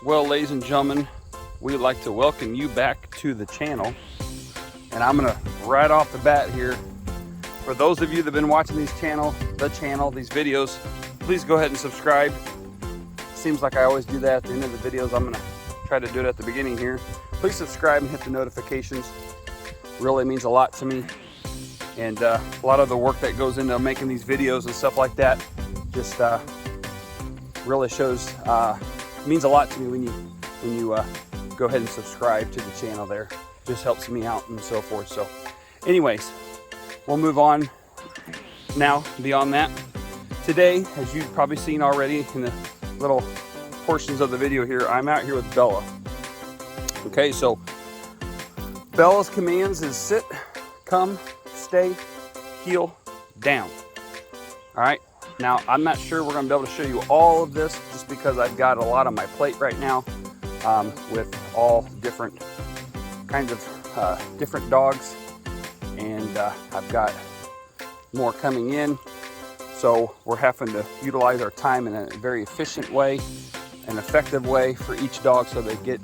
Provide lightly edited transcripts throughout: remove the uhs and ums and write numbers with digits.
Well, ladies and gentlemen, we'd like to welcome you back to the channel. And I'm gonna right off the bat here, for those of you that have been watching these these videos, please go ahead and subscribe. Seems like I always do that at the end of the videos. I'm gonna try to do it at the beginning here. Please subscribe and hit the notifications. Really means a lot to me. And a lot of the work that goes into making these videos and stuff like that just really shows, means a lot to me when you go ahead and subscribe to the channel there. Just helps me out and so forth. So anyways, we'll move on now beyond that. Today, as you've probably seen already in the little portions of the video here, I'm out here with Bella. Okay, so Bella's commands is sit, come, stay, heel, down. All right, now I'm not sure we're gonna be able to show you all of this just because I've got a lot on my plate right now with all different kinds of different dogs, and I've got more coming in. So we're having to utilize our time in a very efficient way, an effective way for each dog so they get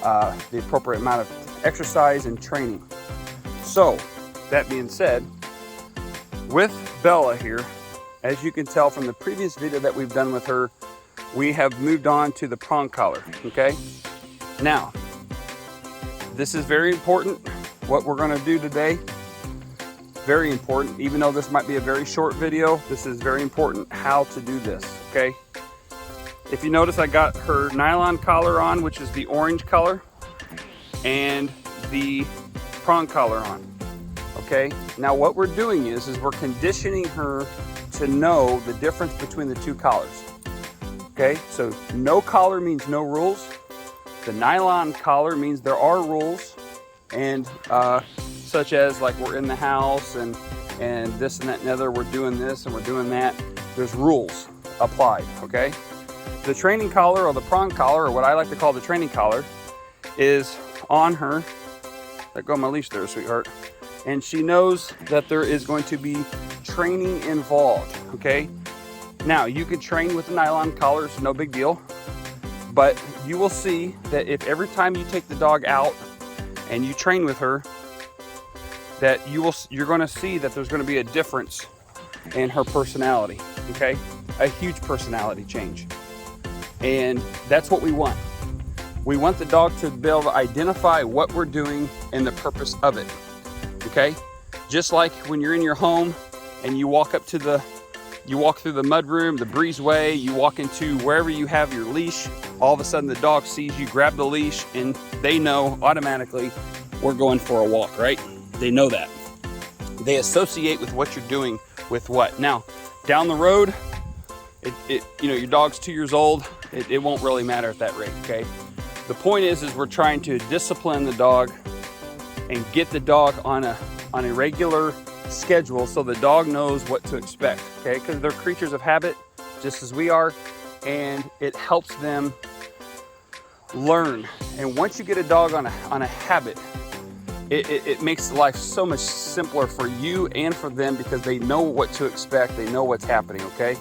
the appropriate amount of exercise and training. So that being said, with Bella here, as you can tell from the previous video that we've done with her, we have moved on to the prong collar, okay? Now, this is very important, what we're gonna do today. Very important, even though this might be a very short video, this is very important how to do this, okay? If you notice, I got her nylon collar on, which is the orange color, and the prong collar on, okay? Now what we're doing is we're conditioning her to know the difference between the two collars, okay? So no collar means no rules. The nylon collar means there are rules, and such as like we're in the house and this and that and the other, we're doing this and we're doing that. There's rules applied, okay? The training collar, or the prong collar, or what I like to call the training collar, is on her. Let go of my leash there, sweetheart. And she knows that there is going to be training involved, okay? Now, you could train with the nylon collar, it's no big deal. But you will see that if every time you take the dog out and you train with her, that you're going to see that there's going to be a difference in her personality, okay? A huge personality change. And that's what we want. We want the dog to be able to identify what we're doing and the purpose of it, okay? Just like when you're in your home and you walk through the mudroom, the breezeway, you walk into wherever you have your leash, all of a sudden the dog sees you grab the leash and they know automatically we're going for a walk, right? They know that. They associate with what you're doing with what. Now, down the road, you know, your dog's 2 years old, it won't really matter at that rate, okay? The point is we're trying to discipline the dog and get the dog on a regular schedule so the dog knows what to expect, okay? Because they're creatures of habit, just as we are, and it helps them learn. And once you get a dog on a habit, it makes life so much simpler for you and for them because they know what to expect, they know what's happening, okay?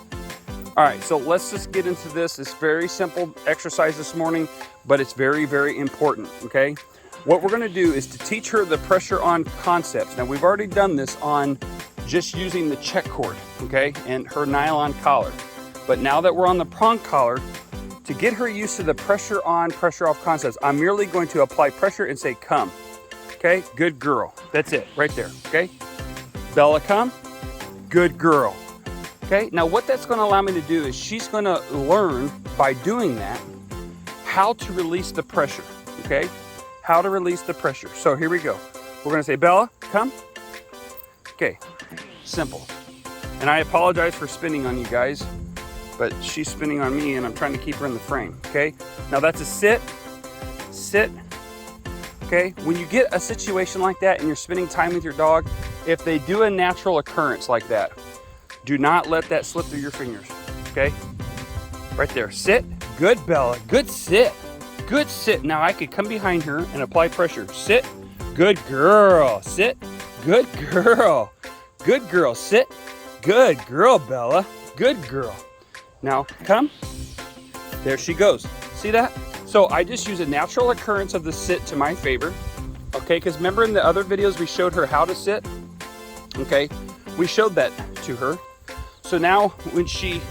All right, so let's just get into this. It's very simple exercise this morning, but it's very, very important, okay? What we're gonna do is to teach her the pressure on concepts. Now, we've already done this on just using the check cord, okay, and her nylon collar. But now that we're on the prong collar, to get her used to the pressure on, pressure off concepts, I'm merely going to apply pressure and say, come, okay? Good girl. That's it, right there, okay? Bella, come. Good girl. Okay, now what that's gonna allow me to do is she's gonna learn by doing that how to release the pressure, okay? How to release the pressure. So here we go. We're gonna say, Bella, come. Okay, simple. And I apologize for spinning on you guys, but she's spinning on me and I'm trying to keep her in the frame, okay? Now that's a sit, okay? When you get a situation like that and you're spending time with your dog, if they do a natural occurrence like that, do not let that slip through your fingers, okay? Right there, sit, good Bella, good sit, good sit. Now I could come behind her and apply pressure. Sit, good girl, sit, good girl, sit, good girl, Bella, good girl. Now come, there she goes. See that? So I just use a natural occurrence of the sit to my favor, okay? Because remember in the other videos we showed her how to sit, okay? We showed that to her. So now when she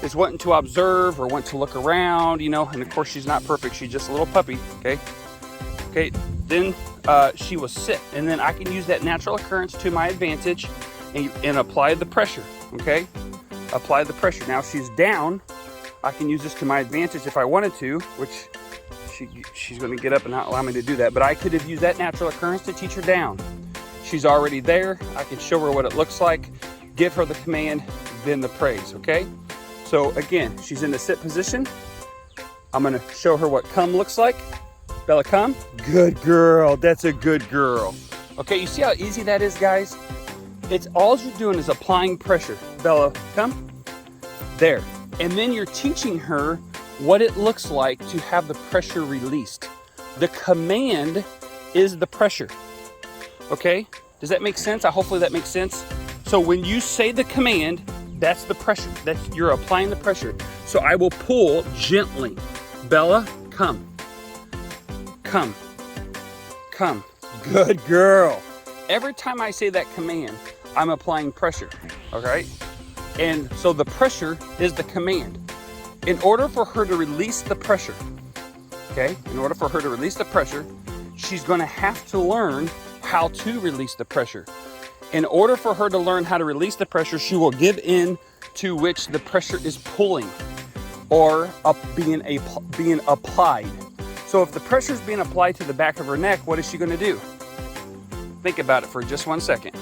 is wanting to observe or want to look around, you know, and of course she's not perfect, she's just a little puppy, okay? Okay, then she will sit, and then I can use that natural occurrence to my advantage and apply the pressure, okay? Apply the pressure. Now if she's down, I can use this to my advantage if I wanted to, which she's going to get up and not allow me to do that, but I could have used that natural occurrence to teach her down. She's already there. I can show her what it looks like, give her the command, then the praise, okay? So again, she's in the sit position. I'm going to show her what come looks like. Bella, come. Good girl. That's a good girl. Okay, you see how easy that is, guys? It's all you're doing is applying pressure. Bella, come. There. And then you're teaching her what it looks like to have the pressure released. The command is the pressure. Okay? Does that make sense? Hopefully that makes sense. So when you say the command, that's the pressure. You're applying the pressure. So I will pull gently. Bella, come. Come. Come. Good girl. Every time I say that command, I'm applying pressure. Okay? And so the pressure is the command. In order for her to release the pressure, okay? In order for her to release the pressure, she's going to have to learn how to release the pressure. In order for her to learn how to release the pressure, she will give in to which the pressure is pulling or being applied. So if the pressure is being applied to the back of her neck, what is she going to do? Think about it for just 1 second.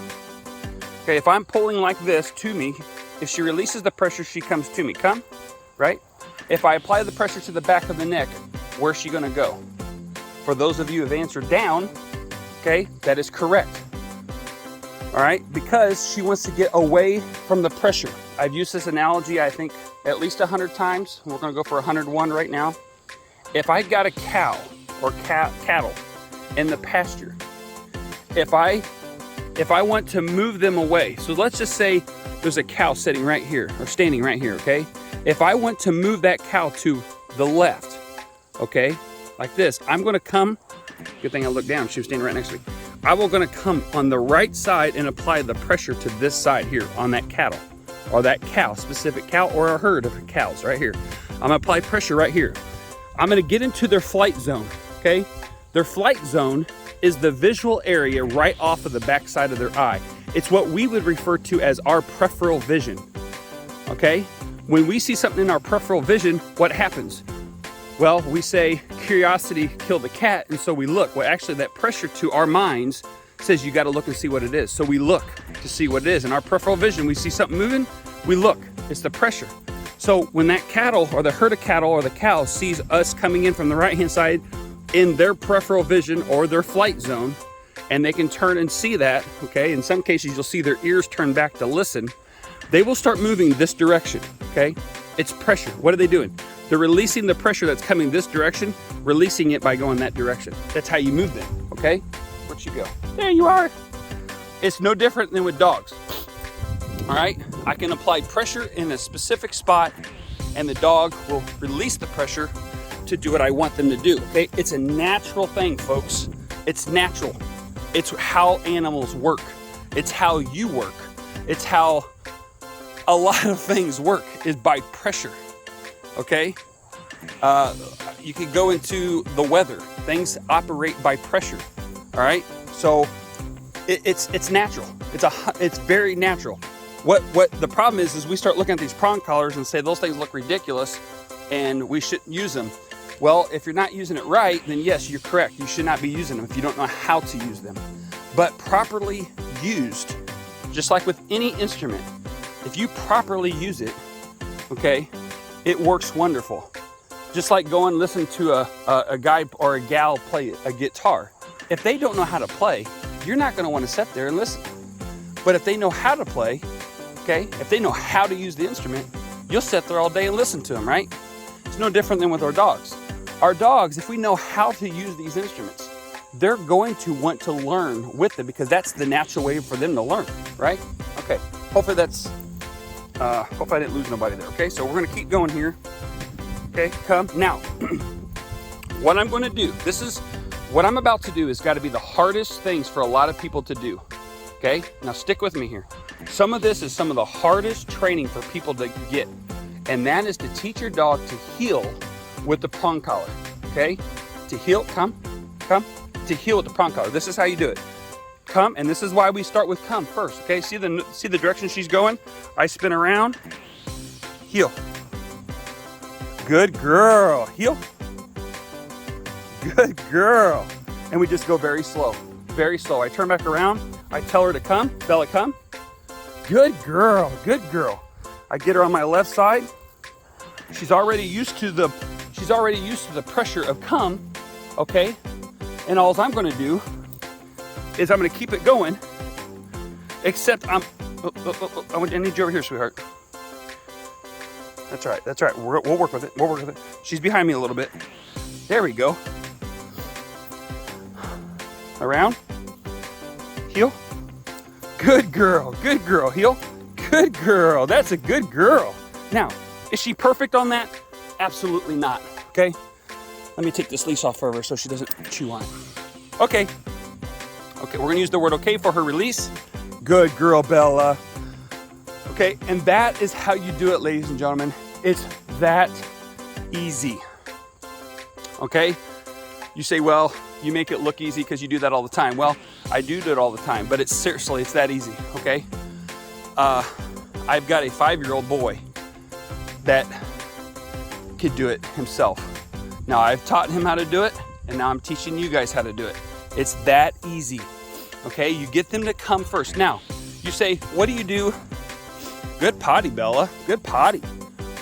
Okay, if I'm pulling like this to me, if she releases the pressure, she comes to me. Come, right? If I apply the pressure to the back of the neck, where's she going to go? For those of you who have answered down, okay, that is correct. All right, because she wants to get away from the pressure. I've used this analogy, I think, at least 100 times. We're going to go for 101 right now. If I got a cow or cattle in the pasture, if I want to move them away, so let's just say there's a cow sitting right here or standing right here, okay? If I want to move that cow to the left, okay, like this, I'm going to come. Good thing I looked down. She was standing right next to me. I'm going to come on the right side and apply the pressure to this side here on that cattle or that cow, specific cow or a herd of cows right here. I'm going to apply pressure right here. I'm going to get into their flight zone, okay? Their flight zone is the visual area right off of the back side of their eye. It's what we would refer to as our peripheral vision, okay? When we see something in our peripheral vision, what happens? Well, we say curiosity killed the cat, and so we look. Well, actually that pressure to our minds says you got to look and see what it is. So we look to see what it is. In our peripheral vision, we see something moving, we look. It's the pressure. So when that cattle or the herd of cattle or the cow sees us coming in from the right-hand side in their peripheral vision or their flight zone, and they can turn and see that, okay? In some cases, you'll see their ears turn back to listen. They will start moving this direction, okay? It's pressure. What are they doing? They're releasing the pressure that's coming this direction, releasing it by going that direction. That's how you move them, okay? Where'd you go? There you are. It's no different than with dogs, all right? I can apply pressure in a specific spot, and the dog will release the pressure to do what I want them to do, okay? It's a natural thing, folks. It's natural. It's how animals work. It's how you work. It's how a lot of things work, is by pressure, okay? You could go into the weather. Things operate by pressure, all right? So it's natural. It's very natural. What the problem is we start looking at these prong collars and say those things look ridiculous and we shouldn't use them. Well, if you're not using it right, then yes, you're correct. You should not be using them if you don't know how to use them. But properly used, just like with any instrument, if you properly use it, okay, it works wonderful. Just like go and listen to a guy or a gal play a guitar. If they don't know how to play, you're not going to want to sit there and listen. But if they know how to play, okay, if they know how to use the instrument, you'll sit there all day and listen to them, right? It's no different than with our dogs. Our dogs, if we know how to use these instruments, they're going to want to learn with them because that's the natural way for them to learn, right? Okay, hopefully hopefully I didn't lose nobody there, okay? So we're gonna keep going here, okay? Come, now, what I'm going to do, what I'm about to do has got to be the hardest things for a lot of people to do. Okay, now stick with me here. Some of this is some of the hardest training for people to get, and that is to teach your dog to heel with the prong collar. Okay, to heel, come, to heel with the prong collar. This is how you do it. Come, and this is why we start with come first. Okay, see the direction she's going? I spin around, heel. Good girl, heel. Good girl. And we just go very slow, very slow. I turn back around, I tell her to come, Bella, come. Good girl, good girl. I get her on my left side. She's already used to the pressure of come, okay? And all I'm gonna do is I'm gonna keep it going, except I need you over here, sweetheart. That's right, that's right. We'll work with it, we'll work with it. She's behind me a little bit. There we go. Around, heel. Good girl, heel. Good girl, that's a good girl. Now, is she perfect on that? Absolutely not, okay? Let me take this leash off of her so she doesn't chew on it. Okay, we're gonna use the word okay for her release. Good girl, Bella. Okay, and that is how you do it, ladies and gentlemen. It's that easy, okay? You say, well, you make it look easy because you do that all the time. Well, I do it all the time, but it's that easy, okay? I've got a 5-year-old boy that could do it himself. Now, I've taught him how to do it, and now I'm teaching you guys how to do it. It's that easy, okay? You get them to come first. Now, you say, what do you do? Good potty, Bella, good potty.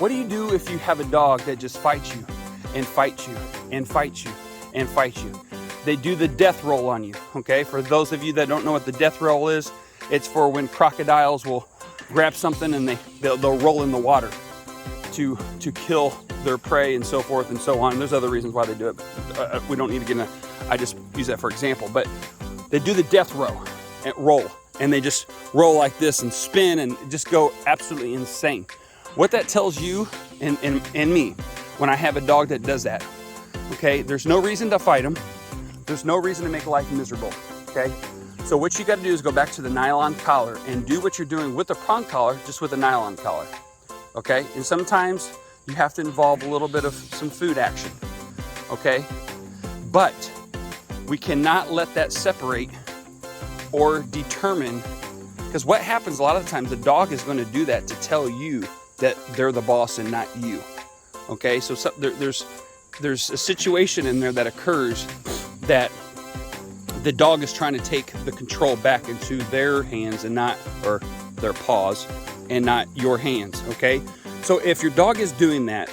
What do you do if you have a dog that just fights you and fights you and fights you and fights you? They do the death roll on you, okay? For those of you that don't know what the death roll is, it's for when crocodiles will grab something and they'll roll in the water to kill their prey and so forth and so on. There's other reasons why they do it, but we don't need to get into, I just use that for example. But they do the death roll, and they just roll like this and spin and just go absolutely insane. What that tells you and me, when I have a dog that does that, okay, there's no reason to fight them. There's no reason to make life miserable, okay? So what you gotta do is go back to the nylon collar and do what you're doing with the prong collar, just with a nylon collar, okay? And sometimes you have to involve a little bit of some food action, okay? But we cannot let that separate or determine, because what happens a lot of the times, the dog is gonna do that to tell you that they're the boss and not you, okay? So there's a situation in there that occurs that the dog is trying to take the control back into their hands and not, or their paws, and not your hands, okay? So if your dog is doing that,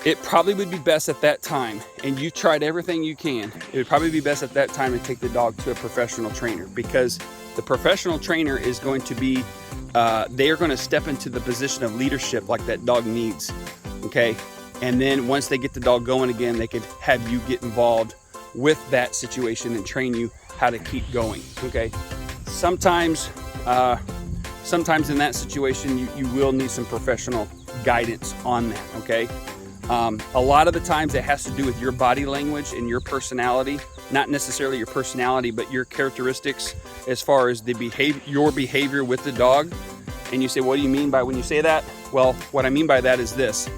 it probably would be best at that time, and you tried everything you can, it would probably be best at that time to take the dog to a professional trainer, because the professional trainer is going to be, they are going to step into the position of leadership like that dog needs, okay? And then once they get the dog going again, they could have you get involved with that situation and train you how to keep going, okay? Sometimes in that situation, you will need some professional guidance on that, okay? A lot of the times it has to do with your body language and your personality, not necessarily your personality, but your characteristics as far as your behavior with the dog. And you say, what do you mean by when you say that? Well, what I mean by that is this.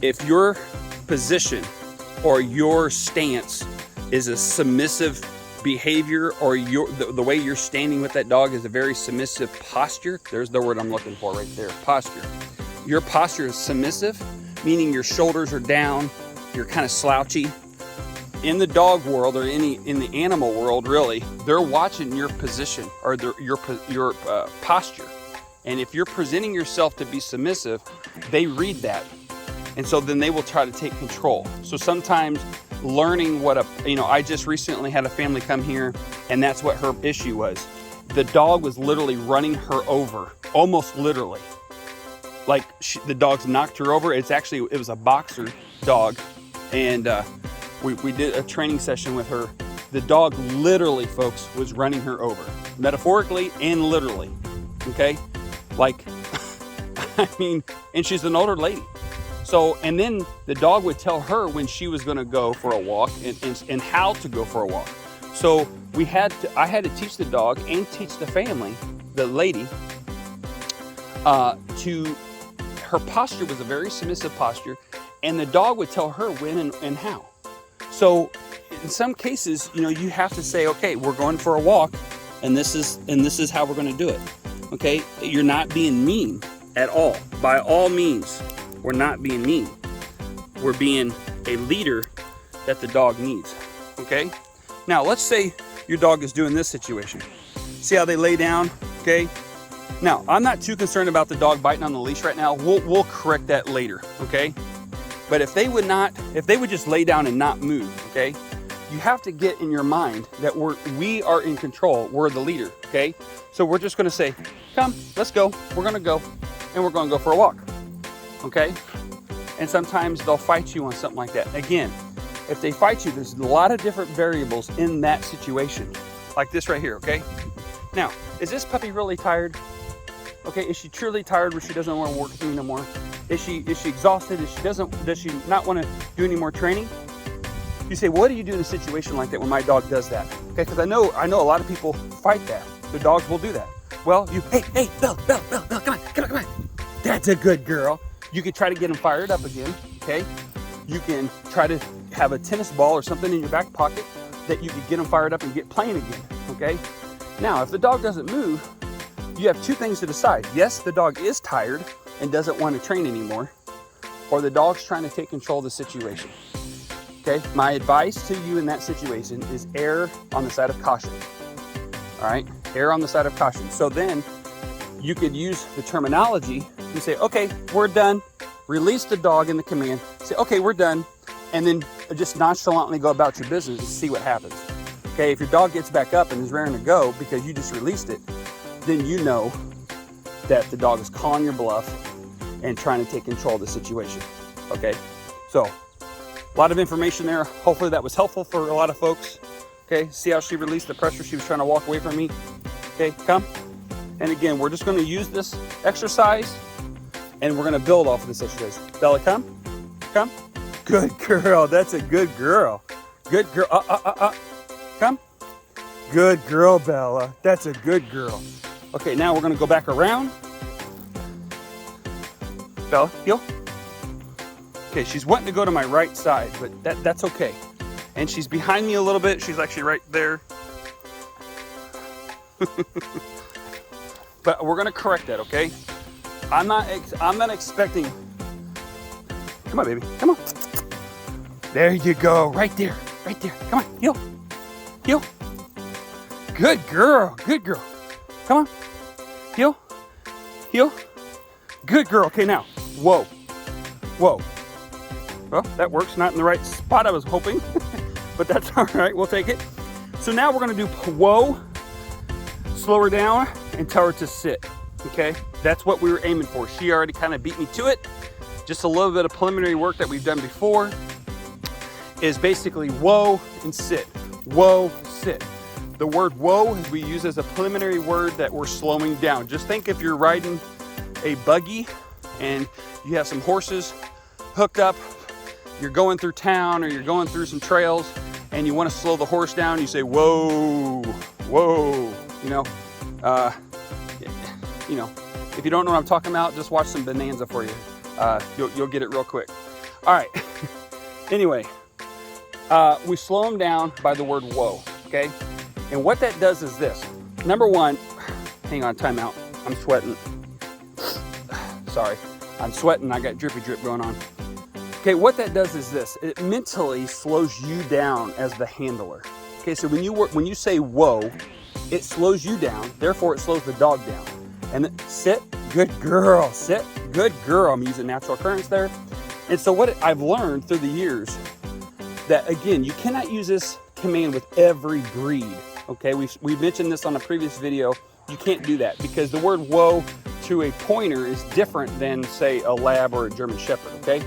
If your position or your stance is a submissive behavior, or the way you're standing with that dog is a very submissive posture, there's the word I'm looking for right there, posture. Your posture is submissive, meaning your shoulders are down, you're kind of slouchy. In the dog world, or in the animal world, really, they're watching your position or your posture. And if you're presenting yourself to be submissive, they read that. And so then they will try to take control. So sometimes learning I just recently had a family come here, and that's what her issue was. The dog was literally running her over, almost literally. Like the dogs knocked her over. It was a boxer dog. And we did a training session with her. The dog literally, folks, was running her over, metaphorically and literally, okay? Like, I mean, and she's an older lady. So, and then the dog would tell her when she was going to go for a walk and how to go for a walk. So I had to teach the dog and teach the family, the lady, her posture was a very submissive posture, and the dog would tell her when and how. So in some cases, you know, you have to say, okay, we're going for a walk, and this is how we're going to do it. Okay, you're not being mean at all. By all means, we're not being mean. We're being a leader that the dog needs. Okay. Now let's say your dog is doing this situation. See how they lay down? Okay. Now I'm not too concerned about the dog biting on the leash right now. We'll correct that later. Okay. But if they would just lay down and not move, okay, you have to get in your mind that we are in control. We're the leader, okay? So we're just going to say, come, let's go. We're going to go, and we're going to go for a walk, okay? And sometimes they'll fight you on something like that. Again, if they fight you, there's a lot of different variables in that situation, like this right here, okay? Now, is this puppy really tired? Okay, is she truly tired where she doesn't want to work with me no more? Is she exhausted? Does she not want to do any more training? You say, what do you do in a situation like that when my dog does that? Okay, because I know a lot of people fight that. Their dogs will do that. Well, hey, Belle, come on. That's a good girl. You could try to get them fired up again, okay? You can try to have a tennis ball or something in your back pocket that you could get them fired up and get playing again, okay? Now, if the dog doesn't move, you have two things to decide. Yes, the dog is tired and doesn't want to train anymore, or the dog's trying to take control of the situation. Okay, my advice to you in that situation is err on the side of caution. All right, err on the side of caution. So then you could use the terminology. You say, okay, we're done. Release the dog in the command. Say, okay, we're done. And then just nonchalantly go about your business and see what happens. Okay, if your dog gets back up and is raring to go because you just released it, then you know that the dog is calling your bluff and trying to take control of the situation. Okay, so a lot of information there. Hopefully that was helpful for a lot of folks. Okay, see how she released the pressure? She was trying to walk away from me. Okay, come. And again, we're just going to use this exercise and we're going to build off of this exercise. Bella, come. Good girl. That's a good girl. Good girl. Come. Good girl, Bella. That's a good girl. Okay, now we're going to go back around. Bella, heel. Okay, she's wanting to go to my right side, but that's okay. And she's behind me a little bit. She's actually right there. But we're gonna correct that, okay? I'm not expecting. Come on, baby. Come on. There you go. Right there. Come on, heel. Good girl. Come on. Heel. Good girl. Okay, now. Whoa. Well, that works. Not in the right spot I was hoping, but that's all right. We'll take it. So now we're going to do whoa, slow her down, and tell her to sit. Okay, that's what we were aiming for. She already kind of beat me to it. Just a little bit of preliminary work that we've done before is basically whoa and sit. Whoa, sit. The word whoa is we use as a preliminary word that we're slowing down. Just think if you're riding a buggy and you have some horses hooked up, you're going through town or you're going through some trails and you want to slow the horse down, you say, whoa, if you don't know what I'm talking about, just watch some Bonanza for you. You'll get it real quick. All right. Anyway, we slow them down by the word whoa, okay? And what that does is this. Number one, hang on, time out. I'm sweating. Sorry, I'm sweating. I got drippy drip going on. Okay, what that does is this. It mentally slows you down as the handler. Okay, so when you say whoa, it slows you down. Therefore, it slows the dog down. And then, sit, good girl. Sit, good girl. I'm using natural occurrence there. And so what I've learned through the years that, again, you cannot use this command with every breed. Okay, we've mentioned this on a previous video. You can't do that because the word whoa to a pointer is different than, say, a lab or a German shepherd, okay?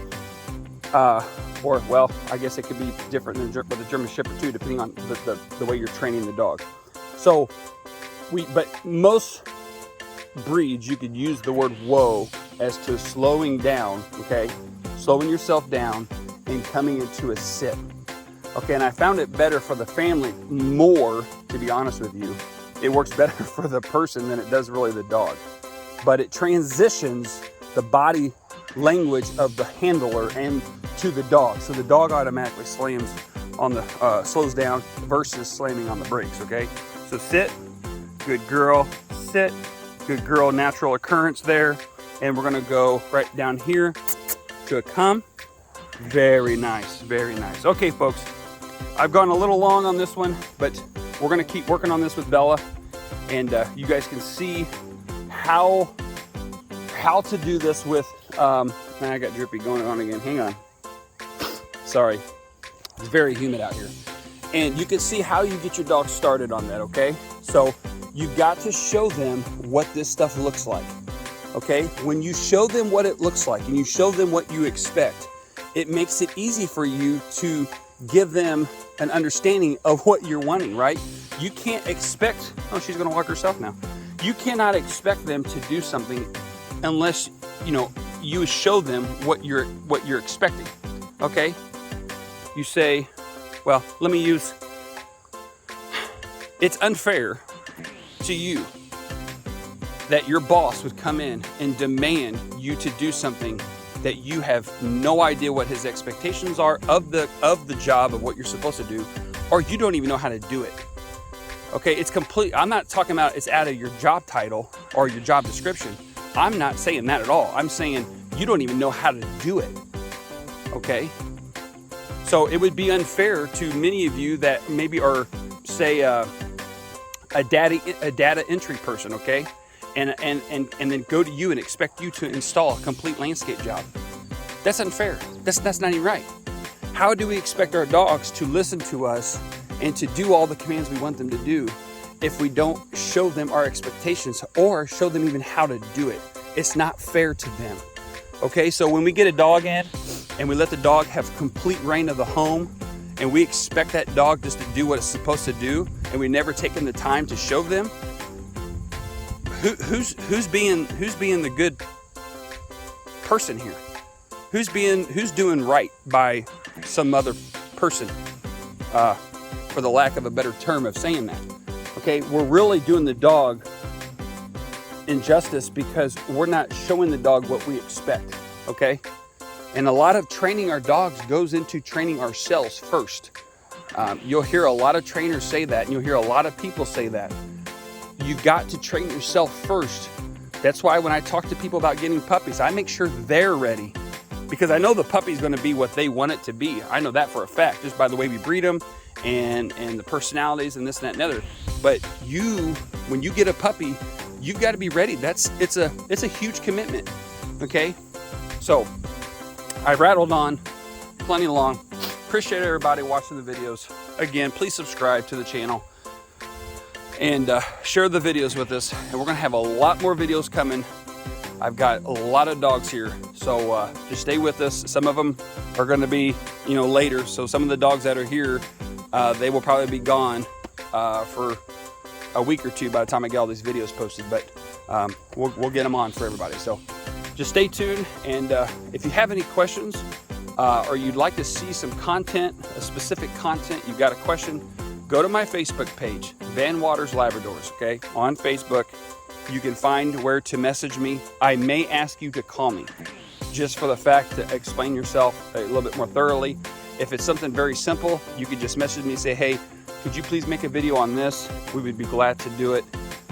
Or, well, I guess it could be different than with a German shepherd too, depending on the way you're training the dog. So, but most breeds, you could use the word whoa as to slowing down, okay? slowing yourself down and coming into a sit. Okay, and I found it better for the family more, to be honest with you. It works better for the person than it does really the dog. But it transitions the body language of the handler and to the dog. So the dog automatically slams on the, slows down versus slamming on the brakes, okay? So sit, good girl, sit, good girl, natural occurrence there. And we're gonna go right down here to a come. Very nice, very nice. Okay, folks, I've gone a little long on this one, but we're gonna keep working on this with Bella, and you guys can see how to do this with, I got drippy going on again, hang on. Sorry, it's very humid out here. And you can see how you get your dog started on that, okay? So you've got to show them what this stuff looks like, okay? When you show them what it looks like and you show them what you expect, it makes it easy for you to give them an understanding of what you're wanting, right? You can't expect, oh, she's gonna walk herself now. You cannot expect them to do something unless, you know, you show them what you're expecting, okay? You say, well, let me use, it's unfair to you that your boss would come in and demand you to do something that you have no idea what his expectations are of the job of what you're supposed to do, or you don't even know how to do it. Okay, it's complete. I'm not talking about it's out of your job title or your job description. I'm not saying that at all. I'm saying you don't even know how to do it. Okay, so it would be unfair to many of you that maybe are, say, a data entry person. Okay. And then go to you and expect you to install a complete landscape job. That's unfair. That's not even right. How do we expect our dogs to listen to us and to do all the commands we want them to do if we don't show them our expectations or show them even how to do it? It's not fair to them. Okay, so when we get a dog in and we let the dog have complete reign of the home and we expect that dog just to do what it's supposed to do and we never taken the time to show them, who's being the good person here? Who's doing right by some other person, for the lack of a better term of saying that? Okay, we're really doing the dog injustice because we're not showing the dog what we expect. Okay, and a lot of training our dogs goes into training ourselves first. You'll hear a lot of trainers say that, and you'll hear a lot of people say that. You got to train yourself first. That's why when I talk to people about getting puppies, I make sure they're ready, because I know the puppy's going to be what they want it to be. I know that for a fact, just by the way we breed them and the personalities and this and that and other. But when you get a puppy, you've got to be ready. It's a huge commitment. Okay, so I rattled on plenty long. Appreciate everybody watching the videos. Again, please subscribe to the channel and share the videos with us, and we're gonna have a lot more videos coming. I've got a lot of dogs here, so just stay with us. Some of them are gonna be, later, so some of the dogs that are here, they will probably be gone for a week or two by the time I get all these videos posted, but we'll get them on for everybody. So just stay tuned, and if you have any questions or you'd like to see some content, a specific content, you've got a question, go to my Facebook page, Van Waters Labradors, okay? On Facebook, you can find where to message me. I may ask you to call me, just for the fact to explain yourself a little bit more thoroughly. If it's something very simple, you could just message me and say, hey, could you please make a video on this? We would be glad to do it,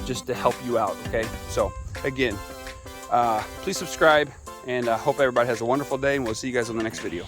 just to help you out, okay? So, again, please subscribe, and I hope everybody has a wonderful day, and we'll see you guys on the next video.